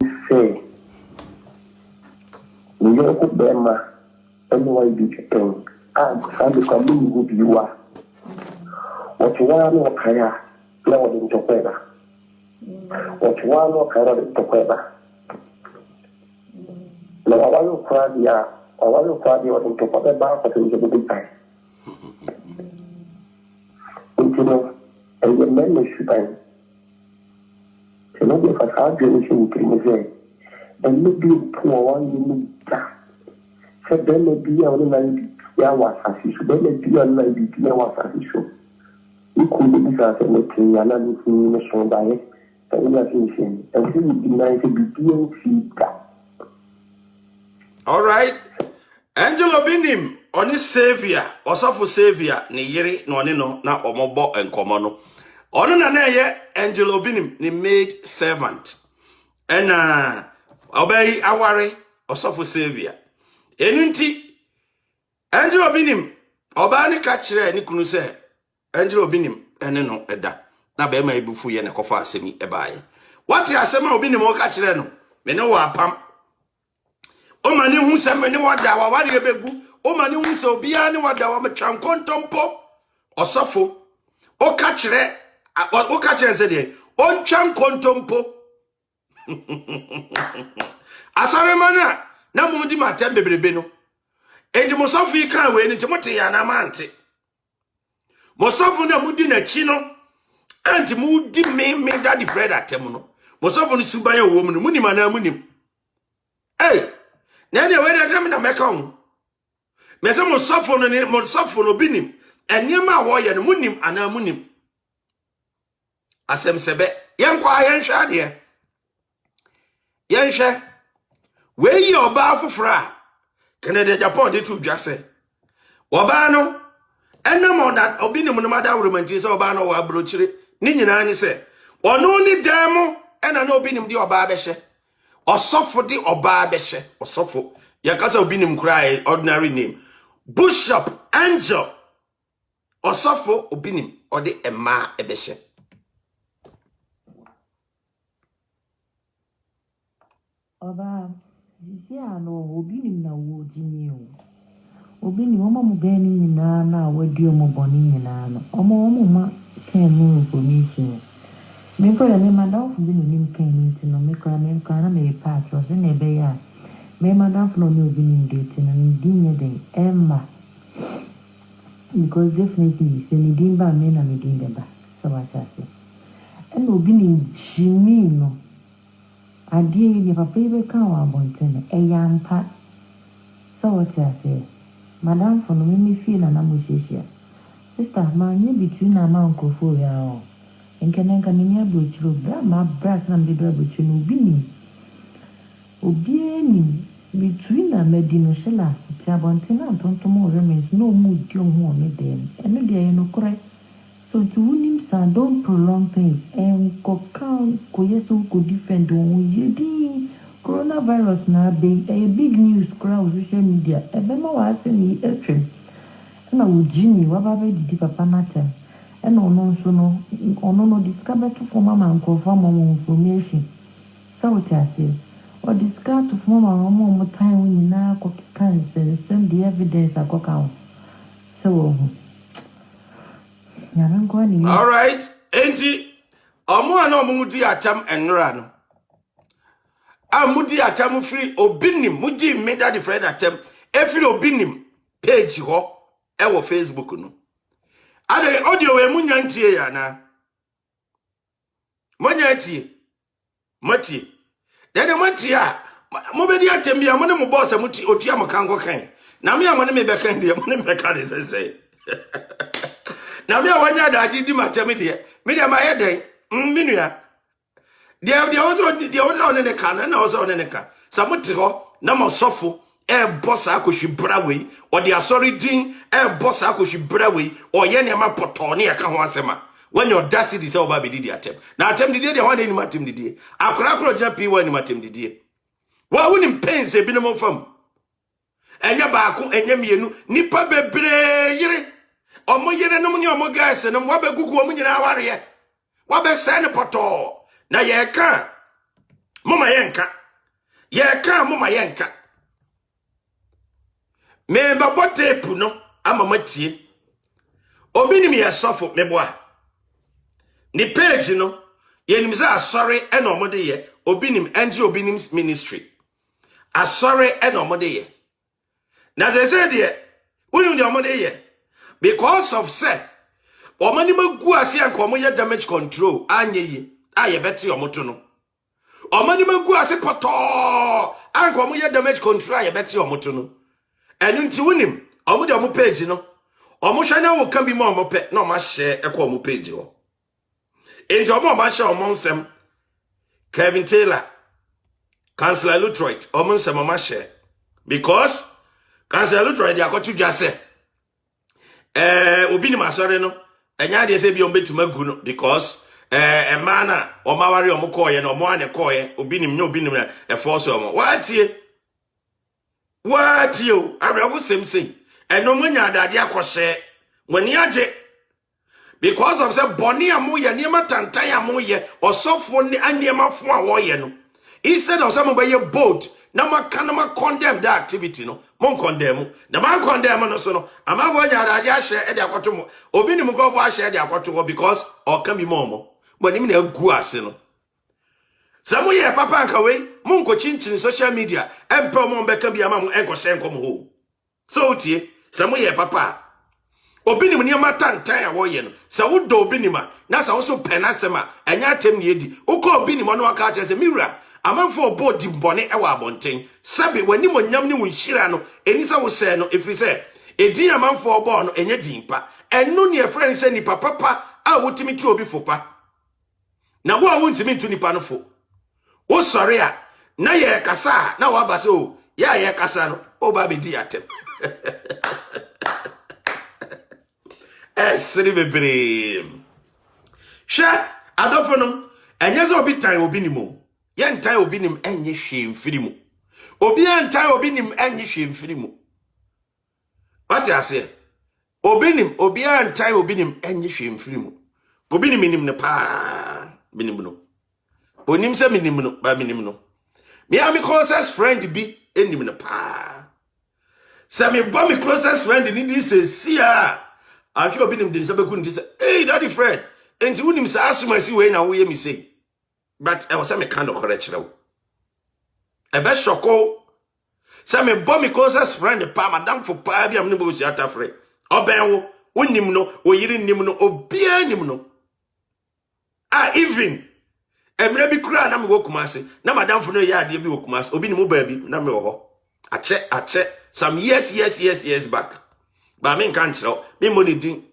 say, New York Bema, NYB, Sandy Kamu, who you are. What you are, no Kaya, Lord in Toqueba. What you are, no Kaya in Toqueba. No, I want to cry, yeah, I want to cry, you are in Toqueba, but in the big time. You know, and the men is shooting. So, no, if I had you, you can say, and maybe poor one, you need that. So, then maybe I will not. Ya wasasi so bele bia na bibia wasasi so ikunu bisa se metin ya na ni ni so dae ta ina sin and see the nice bibia fika. All right, Angelo Binim oni savior osofo savior ni yiri no ne no na omobo enkomo no ono na na ye Angelo Binim ni maid servant and obey aware osofo savior enunti Angelo Binim oba ni ka kire ni kunu se Angelo Binim ene no eda na be ma ebufu ye ne kofa asemi ebaye what ya asema Obinim o ka kire no me ne wa apam o mani hu se me ne wada wa ware ebegu o mani hu se obia ne wada wa metwan kontompo osofo o ka kire se de o ntwan kontompo asare mana na mu di matem bebrebe no eji mosofu kan we ni timote ya na mante mosofu na mudi na chi no anti mudi me daddy Fred atem no mosofu no suba ya wo mu no muni mana munim na ne we da sem na meka ho me se mosofu no binim enyema wo ye no munim ana munim asem sebe yenkwa yenhwa de yenhwe we yi oba afofra Canada Japan de tu jase oba no enamo that Obinim no mada romanti se oba no wa brochire ni nyina anyi se ono ni demo ena na Obinim di oba behye osofo di oba behye osofo yakasa Obinim krai ordinary name Bishop Angel osofo Obinim odi ema ebehye oba Zia no Obinim na wo jini o Obinim omo mu beni nyina na wadi omo boni nyina no omo ma kan mu information me ko ya me madam fu bi nim kan ni ti no me kra na me patro se na ebe ya me madam fu no ni Obinim de ti na ndi nye den Emma because definitely se ni dimba me na me dimba so what I say and Obinim jini no Adie ni papa ibe kan wa bontene eyampa so what I say madam for no me feel na mo sheshia sister ma nye between na ma nkofo ya o enkenenka ni nya brochiro bra ma bras na me bra brochiro obieni between na medino shela ti abontene antontomo remains no mu di ohu o me dem eno de no correct so to win him don't prolong things and ko yesu ko defend on yedi coronavirus na be a big news crowd social media ebe ma wa se ni etwem na wo jini wa ba be di papa na tem e no nso no discover to form mama nko form information so what I say or discover to form mama mo time we na ko kan send the evidence akoka so all right enti omo ana omudi atam enra no amudi atam free Obinim mudi me daddy Fred atam efiri Obinim page ho e wo Facebook no ade audio we munyantie ya na munyantie mati dede mati a mo be di atam bia mo ne mo boss muti otua mo kanko kan na me amane me be kan bia mo ne me ka de sese na me awanya daji di matemi de me de ma yeden minua de also ne ka na also ne ka samuti ho na mo sofo boss akohwi brawei o de asori din boss akohwi brawei o ye ne ma poto ne ka ho asema when your audacity say oba be di atem na atem di de wan ni matem di akora japi wan ni matem di wa woni pense bi no mo fam enya ba ko enya mienu nipa bebre yire omo yere no munye omo gas no wabegugu omo nyina aware wabe se ne poto na ye ka Mama yenka. Ye ka mama yenka. Me ba bote pu no ama matie. Obi ni me yesofo meboa. Ni page no ye nim za asori e na omode ye. Obi nim enje obi nim ministry. Asori e na omode ye. Na ze de unim de omode ye because of say omani magu ase anka omo ye damage control anye yi aye beti omoto no. Omani magu ase poto anka omo ye damage control aye beti omoto no. Enu nti unim omo de omo page no omo hwana wo kan bi ma omo pe na omo share ekọ omo page ho. Enti omo ma share omo nsem Kevin Taylor Councillor Lutroit omo nsem omo share because Councillor Lutroit dey akotu dwase obi ni masore no enya de se bi o betima gu no because emana o mawari o mkoye no mo ane koye obi ni na e force o mo watie o abrawo semsem eno munya adade akose wani age because of say boni amoye niema tantan amoye osofo ni aniema fo a wo ye no instead of some be bold na ma condemn that activity no mon condemn na man condemn no so no amafo nya adade ahye e de akoto mo obi ni mkrofo ahye e de akoto because o kan bi mo boni mi na agu ase no samu ye papa anka we mon ko chinchin social media empe mo be kan bi ama mo enko hye enko mo ho so tie samu ye papa obi ni mo niema tantan a wo ye no sa wo do obi ni ma na sa wo so penasema enya atem ni edi uko obi ni mo no aka ache se miwura amanfo body mbone ewa abonten sabe wani mo nyam ni wonhira no enisa wo se no efrise edi amanfo obo no enye dimpa enu ne efren se ni papa a wotimi tu obi fopa na wo a wontimi tu nipa no fo wo sori a na ye kasa na wo abase o ya ye kasa no o ba be di atem esri bebre sha adofonom enye ze obi tan obi ni mo yen tan obi nim enye hwe mfiri mu obi yen tan obi nim enye hwe mfiri mu what you say obi nim obi yen tan obi nim enye hwe mfiri mu obi nim ne pa minim no onim se minim no ba minim no me am closest friend bi enim ne pa se me bo me closest friend ni di se sia ahwe obi nim de se beku ndi se hey daddy friend enti unim sa asuma si we na wo ye mi say. But I was a kind of correct. A best shoko. Some a bommy closest friend, a pa, madame for pa, be a nimble at a friend. O ben, unimno, or yirin nimno, or beer nimno. Ah, even. A maybe cry, I'm woke massy. Now, madame for no yard, you woke mass, or be no baby, no. I check, some years back. But I mean, can't show me money ding.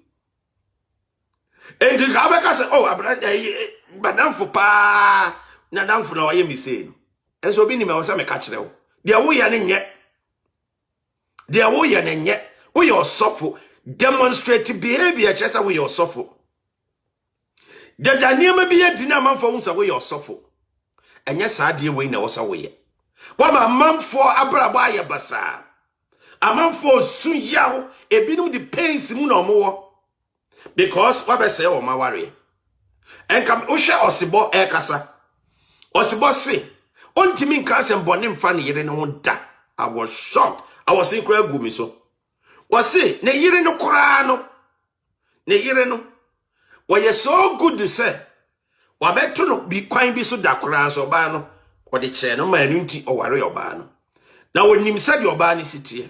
And to Kabaka say, oh, madam for pa na dam for na oye mi say enso bi ni me wo say me ka kire wo de wo ye ne nye wo ye osofo demonstrate behavior chesa wo ye osofo de niam bi ye di na manfo wo say wo ye osofo enye saa de we na wo say wo ye wa ma manfo abrabo aye basa amanfo su yawo ebinum the pains mu na omo because wa be say wo ma ware enkam uhwe osibo ekasa osibo se ontimi nka asem bone mfa ne yire ne ho da. I was shocked. I was in kra gu mi so was say ne yire no kra no ne yire no we so good to say wa beto no bi kwan bi so da kra so ba no wo de che no manu nti oware oba no na wonim se de oba ne sitie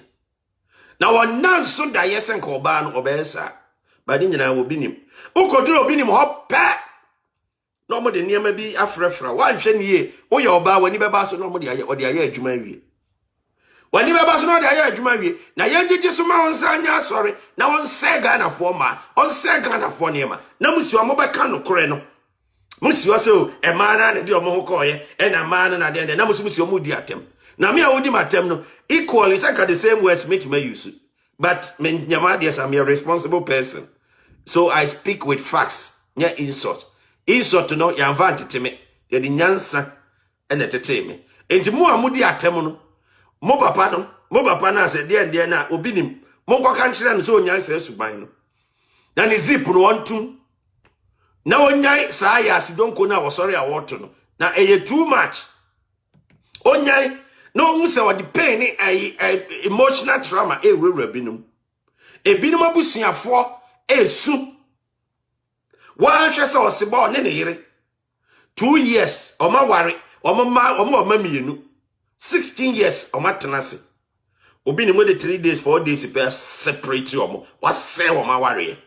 na wonan so da yesen ka oba no obesa ba ni nyina wo binim ukoduro obinim ho pa no mo de niam bi afrefra wan hwe ne ye wo ye oba wani beba so no mo de aye ode aye adwuma wie wani beba so no de aye adwuma wie na ye gigi so ma won sanya asori na won sega na fo ma on sega na fo niam na musuo mo beka no kore no musuo so e ma na de omo ho koye e na ma na de na musuo mo di atem na me a wodi matem no equally saka the same words me to me use but me nyama de am a responsible person, so I speak with facts nya insult no ya advantage me ye di nyansa ene tete me enti mo amudi atem no mo papa na se de na obinim mo nkoka nkyere no so nyansa suban no na ni zip no ontum na wonyai saa ya asidonko na wo sorry awoto no na eye too much Onyai no hu se o the pain emotional trauma ewura binum. Ebinum abusuafo esu. Wa hwe se oseba ne yire. 2 years oma ware oma mienu 16 years oma tenase obi ni mo de 3 days 4 days pe separate omo was say oma ware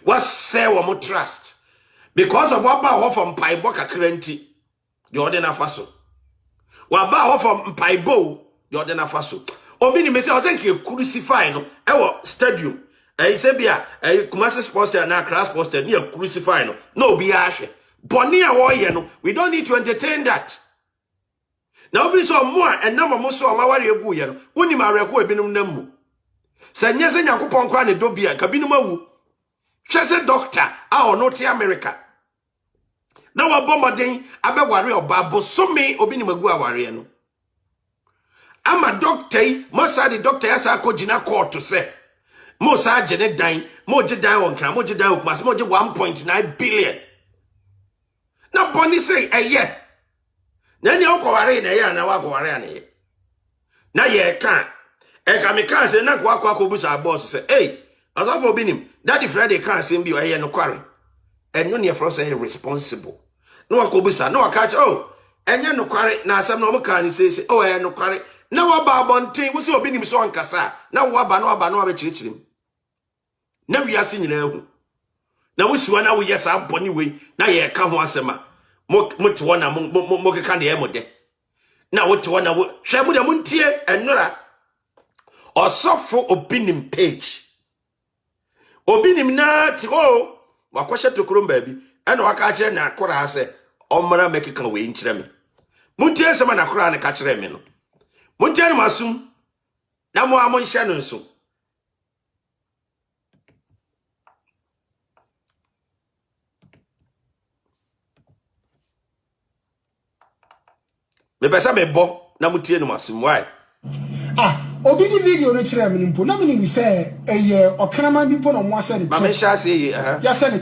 was say omo trust because of what ba from paibo kakra nti the ordinary faso wa ba from paibo the ordinary faso obi ni me say o say ke crucify no e wo stadium say bia Kumasi Sports na Accra Sports ni crucify no obi a hwe Boni a woye no, we don't need to entertain that. Now we saw more and number mo so ma ware egu ye no. Woni ma reko ebinum namu. Se nyese Yakobon kwa ne dobia ka binum awu. Hwese doctor a ono te America. Na wa bomoden abeware oba bosome obi ni magu aware no. Ama doctor yi, mo sa the doctor ya sa akogina court to say. Mo sa agene dan, mo je dan won kra, mo je dan Kumasi, mo je 1.9 billion. Na boni say eye na ni okoware na ye na wa koware na ye na ye kan me kan say na kwa busa boss say hey asofo binim daddy Friday kan say bi eye no kware enyo ne for say responsible na wa busa na wa catch oh enye no kware na asem na o kan ni say oh eye no kware na wa ba bonten wo say obinim so ankasa na wa ba na wa be chirichirim na wiase nyina hu na wusiwa na wo yes aboni we na ye ka ho asema mo wona mo ke kan de emode na wo te wona wo hwe mo de mo ntie enura osofo obinim page obinim na ti o wakwahye tokurum ba bi ena waka kire na akora ase omra mekeka we nkire me mo ntie sema na akora ne ka kire me no mo ntie no masum na mo amon hye no nso me pesa me bo na mutie no masum why obi di video no kire me nimpo na me ni say eye okanama bi po no mo ase de ma me sha ase ye ya se ne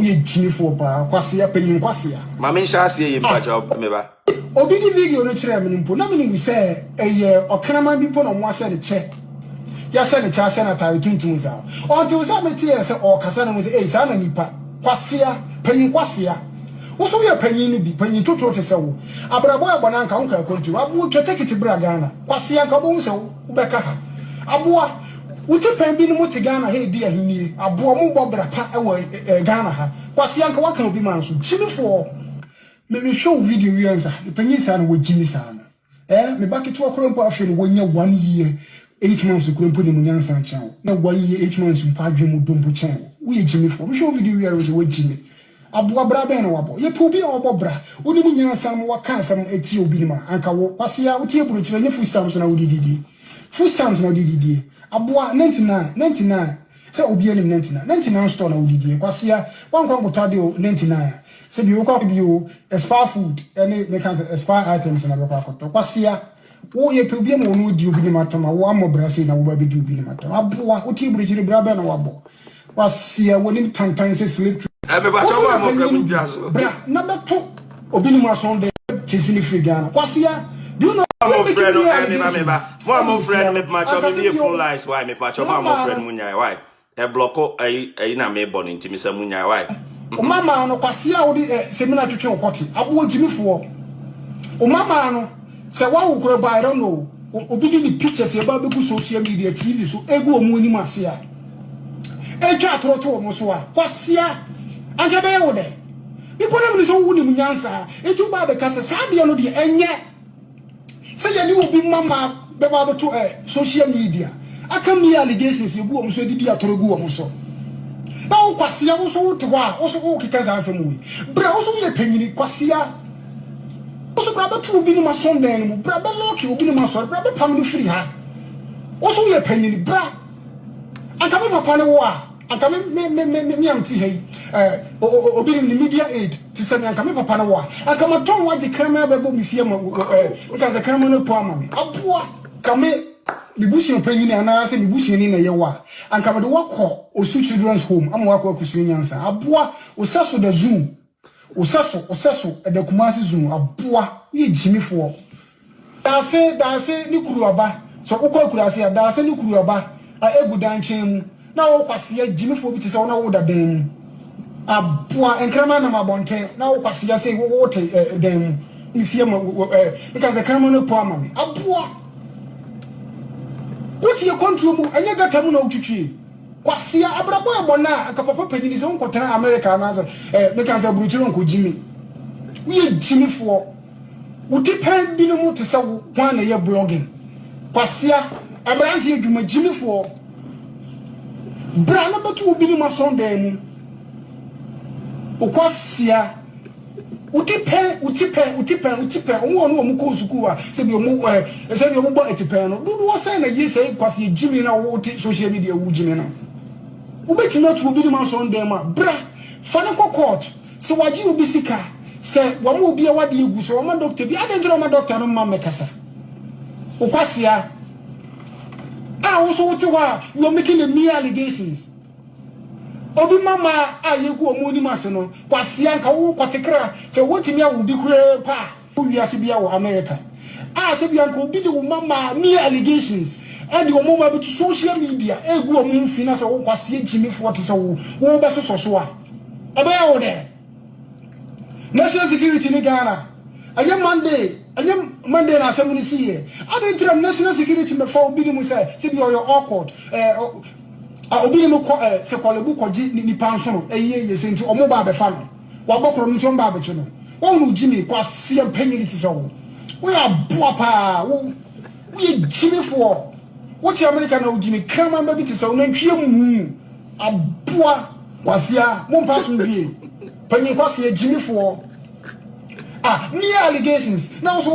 ye jinifo ba kwase ya panyin kwase ya ma me sha ase ye pa ja me ba obi di video no kire me nimpo na me ni say eye okanama bi po no mo ase de che ya se ne cha se na tare tuntum za o ti usa me tie se o kasa na mo se sa na nipa kwase ya panyin kwase ya Oso ye panyin ni bi panyin totoro te se wo abrabo abona nka nka kontu abu twetekiti bra Ghana kwase anka bo se wo beka ha aboa uti pan bi ni muti Ghana he di ahini aboa mo bo bra pa e Ghana ha kwase anka waka obi man so chimifo me show video wi anza panyin sa na wo jimi sa na me baketo akorompo afi ni wonya 1 year 8 months akorompo ni munyansa chan na 1 year 8 months mpa adwemu dompo chan wo ye jimifo me show video wi anza wo jimi Abu bra ben wabo ye pu bi wabo bra woni mu nyansa mo waka sam eti obi ni ma anka wo kwase a utie buru kire ne full stamps na wodididi full stamps na wodididi aboa 99 se obi enim 99 store na wodididi kwase a wankwa ngotade o 99 se bi okwa bi o expire food ene me kan expire items na bekwa akoto kwase a wo ye pu bi mo no di obi ni ma toma wo amo bra se na wo ba bi di obi ni ma toma aboa utie buru kire bra ben wabo kwase a woni tantan se slave me ba cho mo frem biaso bra na beto obi ni mo ason de chisini free Ghana kwasia do you know mo friend no me ba mo friend me ma cho me phone lines why me pa cho mo friend munya why e blocko ai na me bon ntimi sa munya why o mama no kwasia wo di seminar twetwe okoti abo jimifo o mama no se wa wo kuro ba I don't know obi di ni pictures e ba be ku social media TV so egu o mu ani mase a etwa atroto o mo so a kwasia anja be wo de ipo na so wu ni munyansa etu ba be kase sadia no de enye se ye ni obi mama be ba be to social media aka mi allegations egu o so didi atorogu o so na wo kwasia wo so wo te wa wo so wo kika za asem wi bra wo so ye panyini kwasia wo so bra ba tu obi ni ma so den mu bra ba loki obi ni ma so bra ba pam no free ha wo so ye panyini bra aka me papa ne wo a anka me am ti hei obi ni media aid ti se me anka me papa na wa anka ma ton waji krema be bo mi fie ma nka za krema no po ama me aboa ka me bibusi no panyi na na se bibusi ni na ye wa anka me de wakọ osu children's home ama wakọ akusu nyansa aboa osaso da zoom osaso e da Kumasi zoom aboa ye jimifo Dase ni kuruaba. So ukọ kurase ya dase ni kuruaba. Egu danchen mu. Na wo kwase jimifo bi te se wona wo da dan mu. Aboa enkrama na mabonte. Na wo kwase ya se wo te dan mu. Ifie ma because the krama no po amame. Aboa. What you control mu anya gata mu na utwitwie. Kwase abrabo e bona aka papa panini se wonkotena America na so because aburuchiro nko jimi. We jimifo. Utipen bi no mu te se wan na ye blogging. Kwase abranti edwuma jimifo. Bra na betu obi ni masonda mu. Okwase utipen omo no omo ko suku a se bi omo bo etipen no dudu wo say na yi say kwase jimi na wo ti social media wu jimi na ubeti na tu obi ni masonda mu bra fa na court se waji obi sika se wo mo obi a wade egu so wo ma doctor bi adentro ma doctor no ma mekasa okwase wo so what you're making the mere allegations. Obi mama ayeku omoni mase no kwase anka wo kwatekra se wotimi a wo bi kure pa wo wiase bia wo America. Se bia anka obi de wo mama mere allegations and wo mama be to social media egu omo mfina se wo kwase jimi fo te se wo be so so a ebe ya wo de national security ni Ghana ayem Monday na asem ni siye adentram national security me fa obi ni mu say se bi oyo awkward obi ni mu se kolebu koji ni panso no ye senti omo ba be fa no wa bokoro no chon ba be che no wonu jimi kwase empanyini ti so wo ya boa pa wo ye jimi fo wo ti America na wo jimi kama ba bi ti so na ntwie mu aboa kwase a mo pass no bi panyin kwase jimi fo mere allegations now so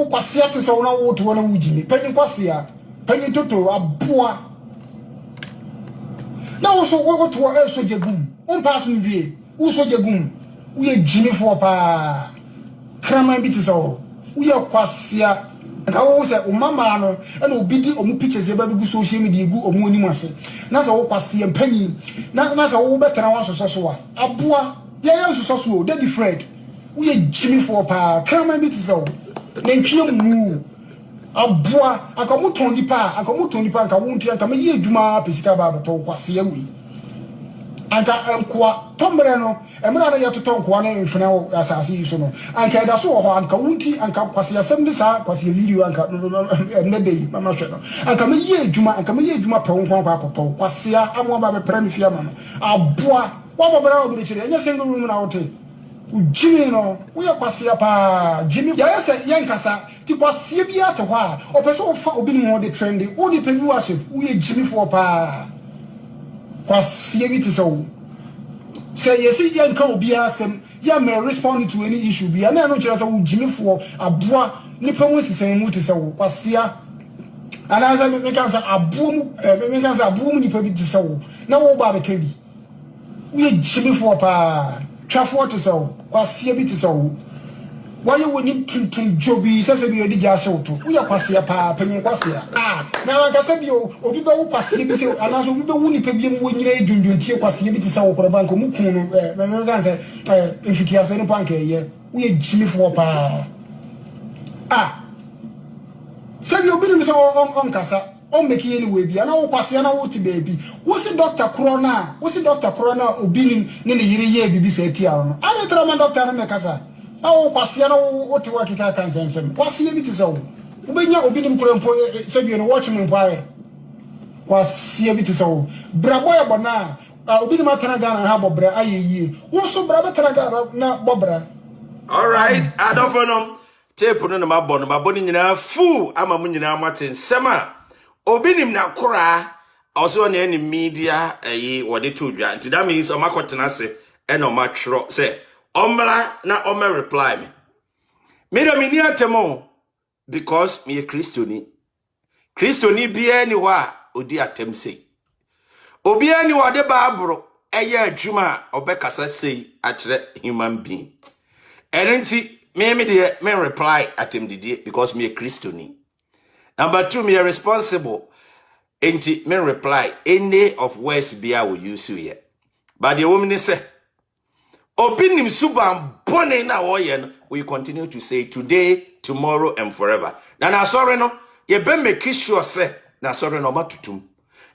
kwase ate so na wo to na wujimi panyin kwase a panyin toto aboa now so wo to so jegum on pass no wie wo so jegum wo ye jimi fo pa krama bi te so wo ye kwase a ka wo se o mama no na obi di omu pictures e ba bi gu social media gu omu oni mase na so wo kwase panyin na so wo betara wa so so a aboa ye so daddy Fred we jimi for pa krama bi tiso na ntwe mu aboa aka muton nipa aka wontu aka me ye adwuma pesika ba beto kwase awi aka enkoa tombre no emra na yetoto nkoa na mfina asase so no aka da so ho aka wonti aka kwase asem ni sa kwase video aka nebe mama hwe no aka me ye adwuma pe wonko akoto kwase amwa ba be premi fia ma no aboa wa bobra obi chire enya single room na wote Jimmy no we are kwase pa Jimmy ya say yankasa ti kwase bia to ha o pese o fa obi ni mo de trendy o di pe viewership we Jimmy for pa kwase bi ti so say yes yanka obi asem ya may respond to any issue bia na no kire so Jimmy for aboa ni pe mo sisan mu ti so kwase ana za me kan sa aboa mu me kan sa aboa mu ni pe bi ti so na wo ba be kan bi we Jimmy for pa Trafo to so, kwase bi to so. Why you woni tuntum jobi sese bi odi ja shoto. Wo ya kwase pa panyin kwase na wan kase bi obi be wo kwase bi se anaso obi be wo ni pa bi mu wo nyina edunduntie kwase bi to so ko banko mu kun no me gan se infiti ase no panke ye. Wo ye jimi fo pa. Se bi obi ni se on kasa on make any way bia na wo kwase na wo ti baby wo si doctor corona obi ni ne yire ye bibi se ti awo no ani tra man doctor na me kasa na wo kwase na wo ti wa kika kan sensem kwase bi ti se wo benya obi ni mkrempo se bi no watch me mpae kwase bi ti se wo brabo ya bona obi ni matana Ghana ha bobra ayeye wo so bra betana Ghana na bobra. All right, I don't know tape no ma boni nyina fu ama mu nyina maten sema obinim na kora also on any media wode to dwa nti that means omakotena se and omatro say omra na ome reply me do me ni atemo because me Christoni bia ni wa odi atem sei obi ani wode baabro eye adwuma obekasa sei a kire human being enti me de me reply atem didie because me Christoni. Number 2, me are responsible. Ain't me reply any of words bia will use you here. But the woman say, opinim suban bone na woyen, we continue to say today tomorrow and forever. Na sorry no, ye be make sure say na sorry no matutum.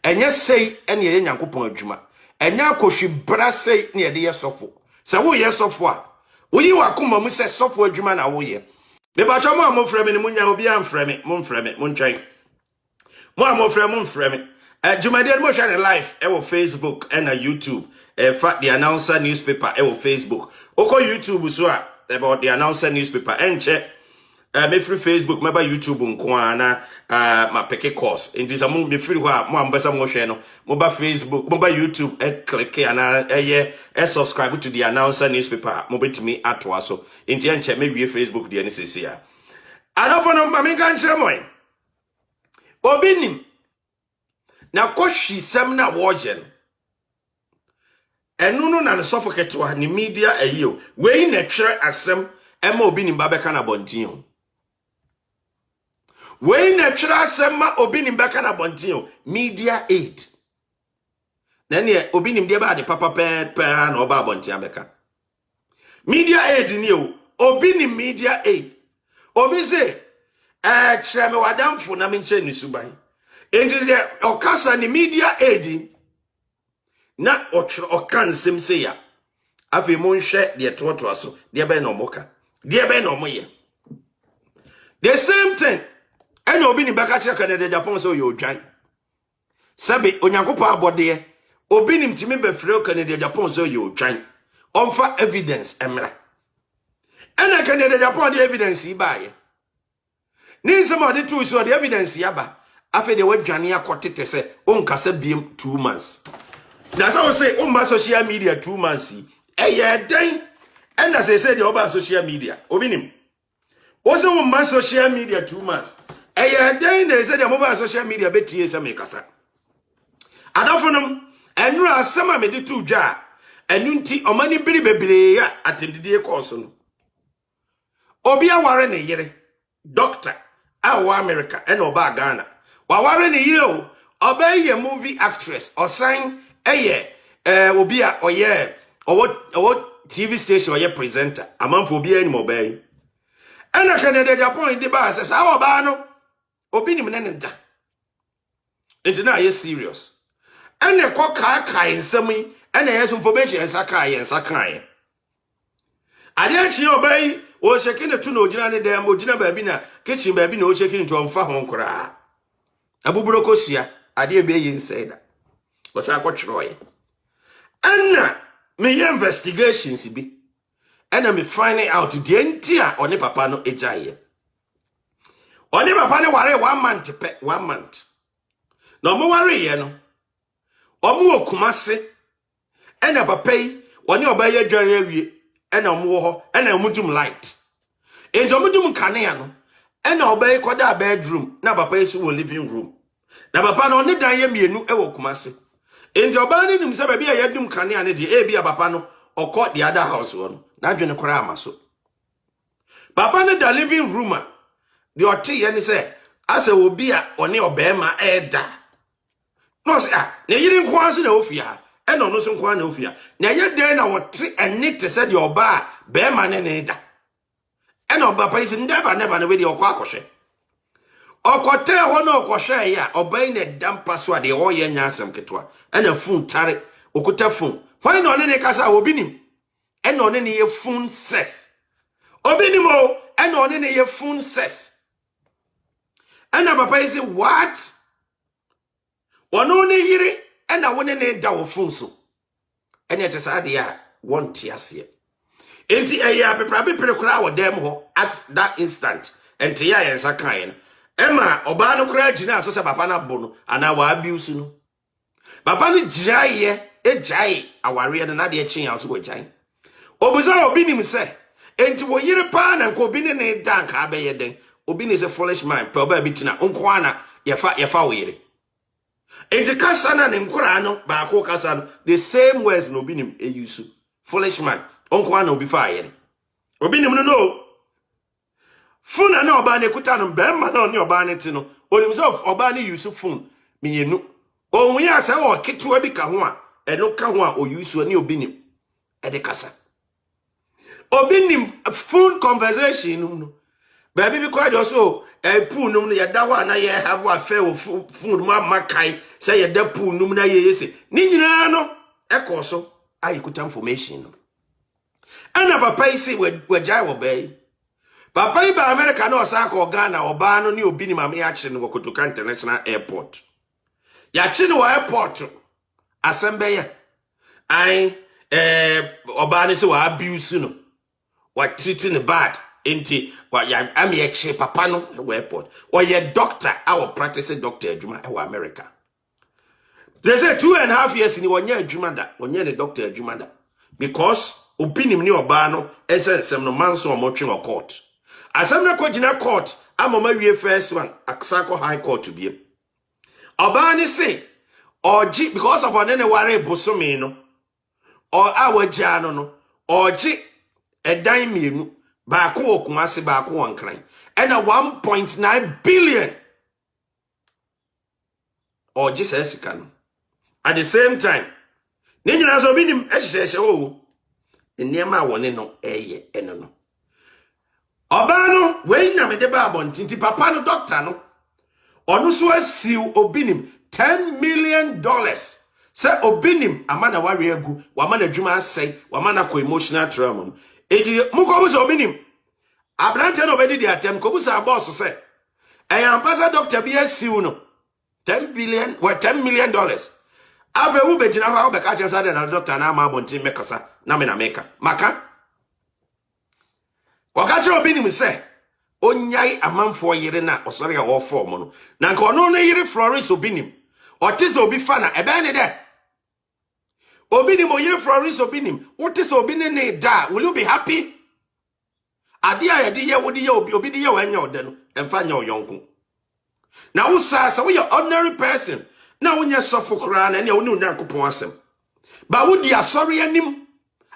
Enye sei ene ye Nyankopon adwuma. Enya akohwi bra sei ne ye de yesofo. Se wo yesofo a, wo yi wakoma mu se sofo adwuma na wo ye. Me ba cha mo amofra me ne munya obi amfra me, mo mfra me, mo ntwan. Mo amofra mo mfra me. Jumade mo share live e wo Facebook and YouTube. Fact the announcer newspaper e wo Facebook. Oko YouTube so about the announcer newspaper and check me free Facebook me ba YouTube nko ana ma peke course. Enti sa mo me free ho a mo ambasa mo share no. Mo ba Facebook, mo ba YouTube click ana subscribe to the announcer newspaper. Mo betimi atwa so. Enti en check me wie Facebook the NCC a. Adofo no ma me kan chere mo. Obinim na koshi sem na wojen enunu na suffocato ha ni media ayo we na twere asem ema obi ni babeka na bontin we na twere asem ma obi ni babeka na bontin media aid na ne obi ni de ba de papa pe na oba bontin abeka media aid ni obi ni media aid obi se kyerɛ me wadamfo na me nkyɛ ni suban enti de okasa ni media aid na okan nsem se ya afi mo nhwɛ de totoa so de be na omoka de be na omoye the same thing ena obi ni baka kyerɛ Canada Japan so yo dwan sabe onyankopɔ abode obi ni mtimi be frɛ Canada Japan so yo dwan onfa evidence emra ena Canada Japan de evidence ibaye ni nsem ode tu so de evidence yaba afi de wadwane akotete se onkasa biem 2 months. That's how I say on social media 2 months. Eye den and as I said the social media. Obinim. Also on social media 2 months. Eye den they said the mobile social media betie se mekasa. Adafonum enru asema me de tu dwa enu nti omani biri bebre ya atendide course no. Obi aware ne yere doctor awa America and oba Ghana. Wa ware ne yere o obey ye movie actress or sign obi a owo TV station oye presenter amanfo obi ani mobile ana Canada Japan de ba say sa oba no obi ni me ne da enti na ye serious ana ko kai nsam yi ana yes information nsaka ye ade achi obai o sheki ne tu na ogina ne dem ogina ba bi na kitchen ba bi na o sheki ne to omfa ho nkora abuburo kosia ade ebe ye nseda what's I got Troy? And me investigations be and me finding out the entire on the papa no ejaye. On the papa no worry 1 month pe 1 month. No mo worry ye no. Omo okumase and a papa on the obaye dware awie and omo ho and omudum light. And omudum kanea no and obaye kwada bedroom na papa is living room. Na papa no ne dan ye mienu e wo kumase. Enti obani nim se bia yadum kane ane de bia papa no okọ the other house one na adwene kora amaso papa no da living room a de ote ye ne se ase obi a one obema eda no se na yiri nko anse na ofia e no no so nko na ofia na ye den na wote ene te se de oba bema ne da e no papa is never na we de okọ akọhwe okote ho na okohwe ya obai na dampa so ade ho ye nyansam ketwa ena fun tare okuta fun why no ne kasa obi nim ena one ne ye fun ses obi nim o ena one ne ye fun ses ena papa yi say what wono ne yire ena wone ne da wo fun so ena te sa de ya won ti ase enti eya pepra bepre kura wo dem ho at that instant enti ya yensa kan Emma oba no kura gina so se papa na bo no ana wa abuse no papa no giaye ejai aware no na de echi ya so go giai obuza obi nim se enti wo yire pa na nko obi ne dan ka abeye den obi ne se foolish man pe oba bitina nko ana yefa wo yire enti kasa na ne nkura no ba ko kasa no the same words no obi nim use foolish man nko ana obi fa yire obi nim no Funa na oba ne kuta no bemma na ne oba ne ti no onim se oba ne use phone mienu ohun ya se wo ketewa bi ka ho a eno ka ho a o use ani obi nim e de kasa obi nim phone conversation no baby bi kwa de so pool num no ye da ho na ye have affair of food ma makai say ye da pool num na ye yesi ni nyina no ekoso ayikuta information no ana papa isi wejai wo bay papa iba America na osa ka Ghana oba no ni obi ni mama ya kire no Kotoka International Airport ya kire no airport asembe ye ai oba ni se wa abuse no wa treating bad enti wa ya ami ekye papa no airport or ye doctor our practicing doctor adwuma e America. They say 2.5 years ni wonye adwuma da wonye ne doctor adwuma da because obinim ni oba no ensem no manso omotwe no court asem na kogina court amoma wie first one Aksako High Court to be oba ni say oji because of onene ware bosomi no or awaja no oji edan mienu baako okumase baako wankran and a 1.9 billion oji sesika no at the same time ni nyina so binim ehyehyehye wo nneema wone no eye eno no oba no we na me de ba abontinti papa no doctor no onu so asiu obinim $10 million say obinim amana ware agu wamana dwuma asai wamana ko emotional trauma edi muko so obinim abrante no obedi di atem ko busa boss say ambassador doctor bi asiu no $10 million ave u be jina ha be ka chen sa na doctor na ma bontin mekasa na me na meka maka ko ka chiro binim say onyai amanfo yire na osori a wo form no na nka ono no yire Florence obinim otize obi fa na ebe ne de obinim o yire Florence obinim otize obi ne da will you be happy ade a yede ye wodi ye obi de ye wanya ode no emfa nya oyonko na wo sa we ordinary person na wonye sofo kra na ne woni Onyankopon asem ba wodi asori anim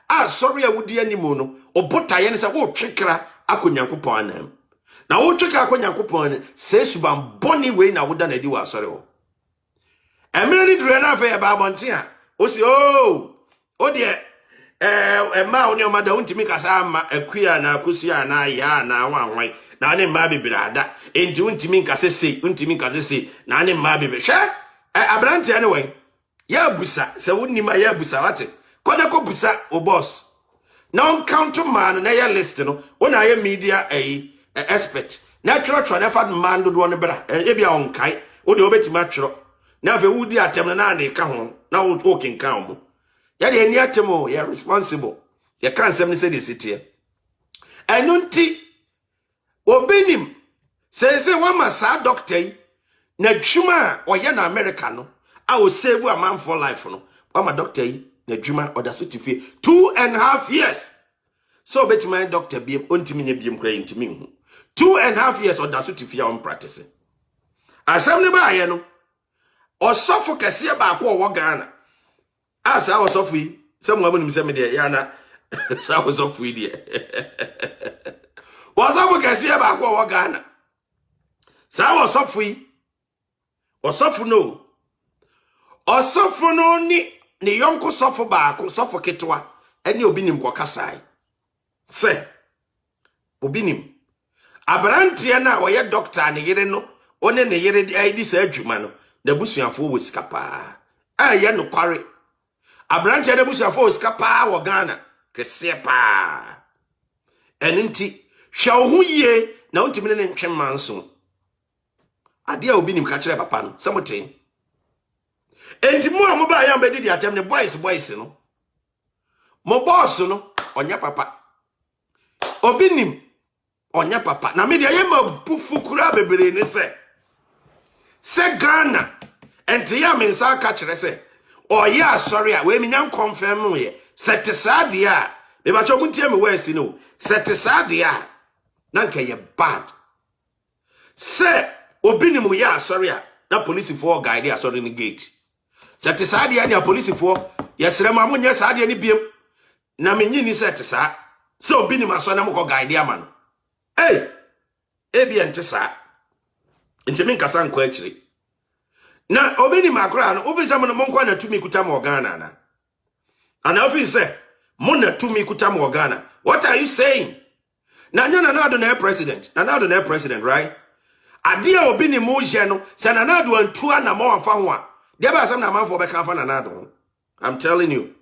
asori a wodi anim no obotaye ne se wo twekra akonyankopon anam na wo twekra akonyankopon ne se suban boni we na woda na di wa asori ho emre ni dure na fa ba bonten a o si o de ma oni o mada untimi kasa ama akua na akusua na ya na wanwan na ne mba bibirada enti untimi nkasese na ne mba bibir hwe abrante ane wen ya busa se wonima ya busa wate kona ko busa o boss na on count man na ya list no wona ya media expert na tworo na fa man do no bra e bia on kai wo de obetima tworo na fe wudi atem na na ka ho na wo talking kan mo ya de ani atemo ya responsible ya kan sem ni se de sitie enunti obenim se wa masa doctor yi na dwuma oye na America no a o save a man for life no wa ma doctor yi na dwuma oda so tifie 2.5 years so betima doctor biem ontimi nya biem kra intimi hu 2.5 years oda so tifie on practice asem ne ba ye no osofo kese ba ko wo Ghana asa osofo yi se mo abunim se me de ya na sa osofo yi de osofo kese ba ko wo Ghana sa osofo yi osofo no ni yonko sofo ba ko sofo ketwa ene obinim ko kasai se obinim abrante na oye doctor ne yire no one ne yire di ID sa adwuma no da busuafo wo skapa aye no kware abrante da busuafo wo skapa wo Ghana kese pa eninti hwa ho yie na ontimi ne ntwe manso ade a obinim ka kire papa no samoten enti mo amoba ya mbedi di atem ne boys no mo boss no onya papa obinim onya papa na media ye ma bufu kura bebere ne se Ghana enti ya mensa ka kire se oya sorry a we mi nyan confirm ye setesade a me ba cho muntie me wesi no setesade a na nka ye bad se obinim ya sorry a na police for guide sorry ni gate setesade a ni police for yesere ma munye sade ni biem na menyi ni setesa se obinim aso na mko guide ama no ebi entesa ntimi nkasa nkwa akiri na obinim akra no obisa mo no monko na tumi kuta mo Ghana na ana ofi say mo na tumi kuta mo Ghana what are you saying Na Nana Ado na president. Nana Ado na president, right? Adia obi ni mu je no, se Nana Ado antua na mo amfa ho a. Dia ba asem na manfo be kan fa Nana Ado. I'm telling you.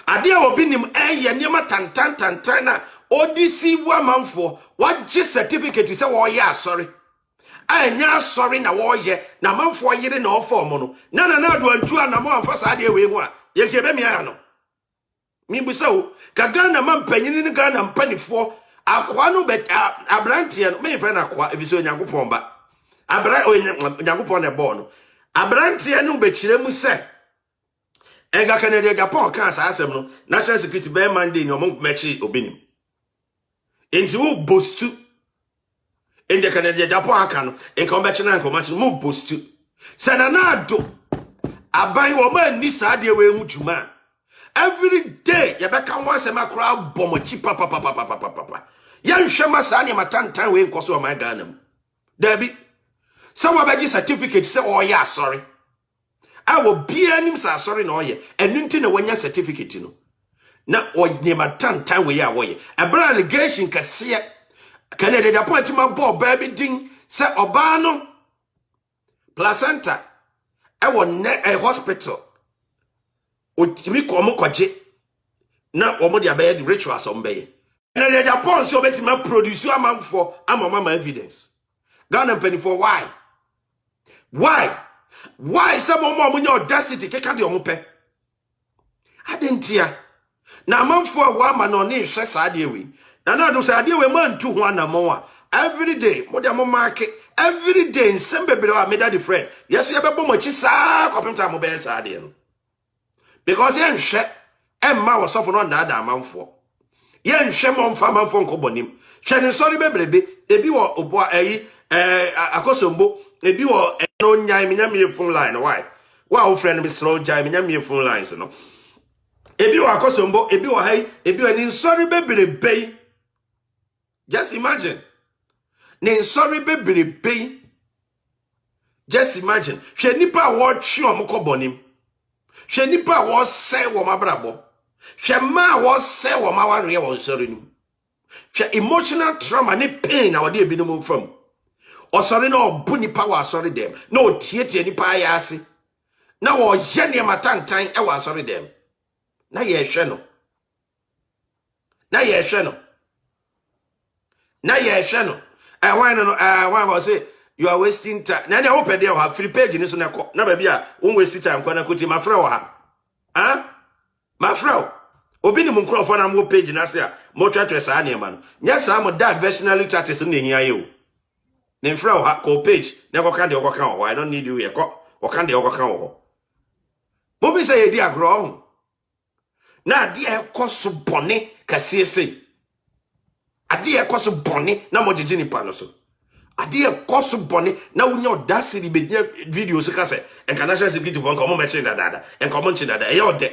Adia obi ni ye niema tantan na odisivu amanfo, wagye certificate se wo ye asori. Anya asori na wo ye, na manfo yire na ofo mo no. Na Nana Ado antua na mo amfa sa de we ho a. Ye kebe mi aya no. Mi busa o, ka Ghana mampanyini ni Ghana mpanifo akwa no bet abrantie no me friend akwa ebiso Nyankopon ba Nyankopon ne bo no abrantie no be kire mu se enga Canada Japan kan sa asem no national security be Monday ni omo mechi obenim enti wo bostu in the Canada Japan kan no enka omechi na enka omechi mo bostu se Nana Ado aban wo ma ni sa de we hu juma. Every day, you better come once a macro bomb papa. Yan shama sani matantan we koso my Ghana. Debbie, some of the certificate say, oh yeah, sorry. I will be any sorry no ye, and nintin a 1 year certificate no. Na or near matantan we are way. A bra allegation can see it. Canada Japan to my boy baby ding say Obano placenta. I will a hospital. Otimi ko mo kwaje na omo dia be the rituals on be na the Japan so betima produce amanfo amama evidence Ghana penifo why some omo nya audacity keka de omo pe adentia na amanfo wa ma no ne hwe sa de we na do sa de we man tu ho anamo a every day mo dia mo market every day nsembe bere wa meda the friend yes ye be bo mo chi sa kopenta mo be sa de no. Because yen hwe emma wo sofo no na da amanfo yen hwe mo mfa amanfo nkobonim hwe ne sori bebrebe ebi wo obo akosombo ebi wo no nyai menyame phone line why wo friend me slow jai menyame phone lines no ebi wo akosombo ebi wo hai ebi wo ni sori bebrebe just imagine ni sori bebrebe just imagine hwe nipa wo twe o mkobonim hwe nipa wo se wo mabrabo hwe ma wo se wo maware wo nsori nu hwe emotional trauma ni pain na wode ebi no mo fam osori na obu nipa wo asori dem na otietie nipa aya ase na wo ye ne matantan e wo asori dem na ye hwe no why no why was say you are wasting time. Na na open there have free page ni so na ko. Na ba bia won waste time kwa na kuti mafra wo ha. Ah? Mafra. Obi ni mu nkrofo na mo page na se a mo twatwe sa na ma no. Nya sa mo diversionary chatting so na hia ye o. Ne mfra wo ha ko page na ko kan de ko kan wo. I don't need you here ko. Wo kan de ko kan wo. Mo bi say ye di agro ho. Na de e koso bone kase sei. Ade e koso bone na mo jeje ni pa no so. Ade koso bone na wonya audacity be videos ka se international security for nkomo meche dada nkomo nchi dada e yode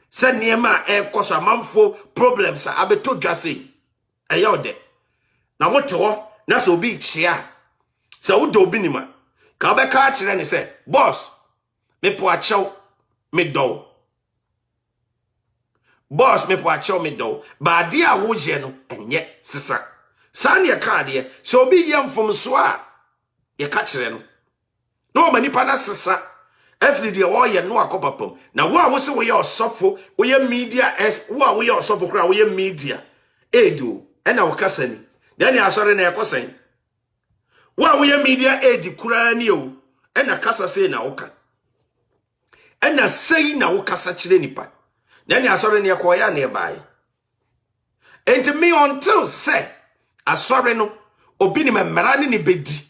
se niema e koso amamfo problems abeto dwase e yode na wote ho na se obi chia se wo do obi nima ka obeka kire ni se boss me po achew me do boss me po achew me do ba ade a wo je no enye sisa Sani ya kade so obi yam from so a ye ka kire no no mani pa na sesa every day wo ye no akopapam na wo a wo se wo ye osofo wo ye media wo a wo ye osofo kra wo ye media edu e na wo kasani then ya sori na ekosen wo a wo ye media edi kura ni o e na kasa sei na wo ka e na sei na wo kasa kire nipa then ya sori na ekoya na e bai and me until say asore no obi ni memrani ni bedi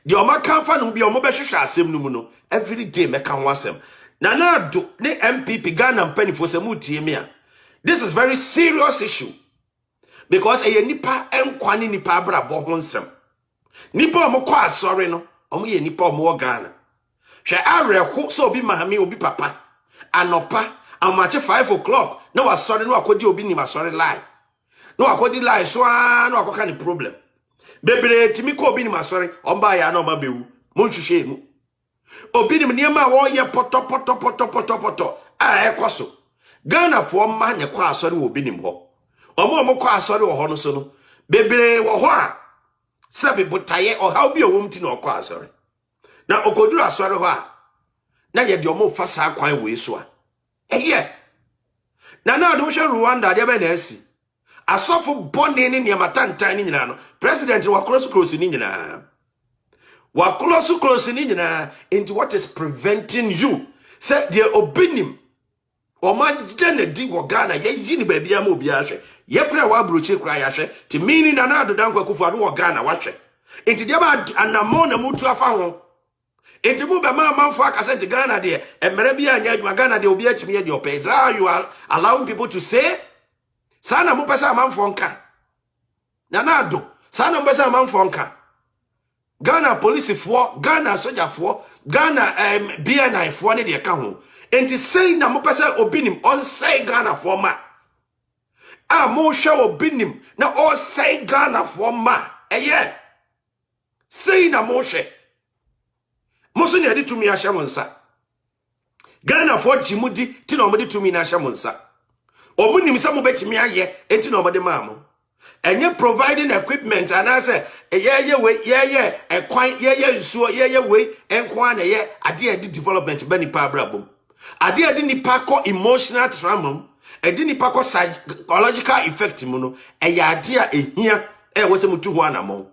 de o makanfa no bi o mo behwehwe asem no mu no every day meka ho asem Nana Ado ne MPP Ghana mpanifo se mu tie me a this is very serious issue because e nipa enkwani nipa abrabo ho nsem nipa o mo kwa asore no o mo ye nipa o mo Ghana hwe areho so obi mahami obi papa anopa amache 5 o'clock na wasore no akodi obi ni masore lie no akodi lie so no akoka ni problem bebre timi ko obi ni masore omba ya na omabewu mo nhwehwe mu obi ni niema wo ye poto a ekoso Ghana fo ma ne kwa asore obi ni mho omo kwa asori wo ho no so no bebre wo ho a sabe botaye o how bi owom ti na okwa asori na okoduru asori ho a na ye de omo fa sa kwan we so a eye na do hwe Rwanda de be na asi asofo bone ne ne matantan ni nyina no president wa close ni nyina wa close ni nyina into what is preventing you say the obinim o ma na di wo Ghana ye yi ni ba bia ma obi ahwe ye pra wa broche kura ya hwe ti mini na ado dan kwakufu ado wo Ghana wa hwe enti dia ba anamo na mutu afa ho enti mu be ma manfo akase ti Ghana de emere bia anya adwuma Ghana de obi atimi ye de opez you are allowing people to say sana mu pesa manfo nka na ado sana mu pesa manfo nka Ghana police for Ghana soldier for Ghana BNI for ne de ka ho enti say na mo pesa obinim on say Ghana for ma mo show obinim na all say Ghana for ma eye say na mo hwe mo so ne de tumi ahya mo nsa Ghana for jimudi ti na mo de tumi na ahya mo nsa omunim sa mo betimi aye enti na mo de ma mo enye providing equipment and I say ye we ye ekwan ye nsuo ye we enkwan na ye ade development ba nipa abrabom ade nipa ko emotional trauma ade nipa ko psychological effect mu no eya ade a ehia wo se mutu ho anamo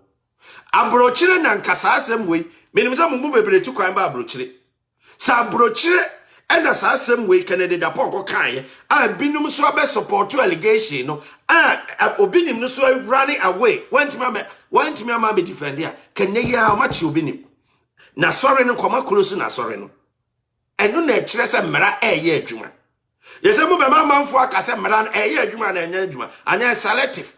abrochire na nkasa asem we menim sa mumbu bebre tu kwan ba abrochire sa abrochire ena sa asem we Kennedy Japan ko kan a binum so be support to allegation no obinim no so running away went me ama be defend ya kenye ya machi obinim na sorry no koma close na sorry no eno na ekire se mera eye adwuma yese mo be ma manfo akase mera na eye adwuma na enya adwuma anya selective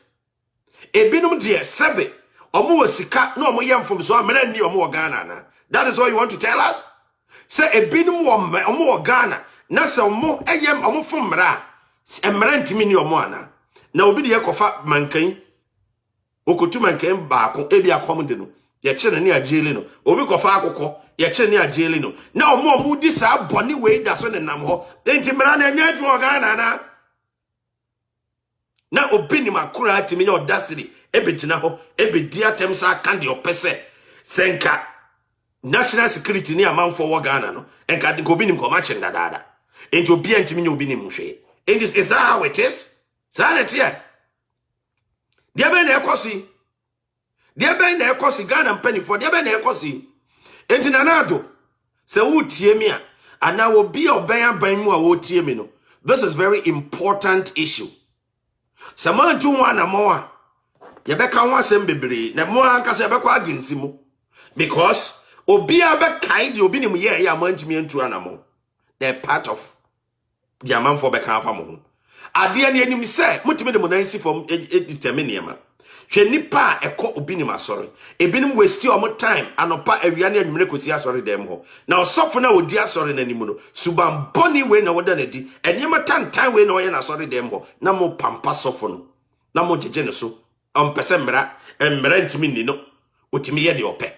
ebinum de sebe omo osika na omo yemfom so mera ni omo Ghana na that is all you want to tell us say ebinum omo Ghana na se omo eyem omo fom mera mera ntimi ni omo ana na obi de kofa mankan okotu mankan baako ebi akom de no ye kire ne ajeli no obi kofa akokọ ye kire ne ajeli no na omo di sa boni we da so ne nam ho enti mera na nya adwo Ghana na obi ni makura atimi ne odasiri ebegina ho ebedi atem sa kan de opese senka national security ni amanfo wo Ghana no enka de obi ni ko ma chenga dada enti obi antimi ne obi ni mhwe and is that how it is Sanity. Dia be na ekosi. Dia be na ekosi Ghana mpani for dia be na ekosi. Enti nanado se wo tie mi a ana wo bi oban ban mu a wo tie mi no. This is very important issue. Sama ntu ho na mo a ye be ka ho asem bebre na mo anka se be kwa agensi mu because obi a be kai di obi ni mu ye ya mantimi ntu anamo. They part of the man for be kan fa mo. Ade ne anim se mutime de monansi from determine ma hwe nipa ekọ obinim asori ebinim waste o mo time anopa awia ne anwumre kosi asori dem ho na osofo na odi asori na nimu no suban boni we na woda na di enyema tantan we na oye na asori dem ho na mo pampa sofo no na mo jeje ne so ompese mra ntimi ni no otimi ye de ope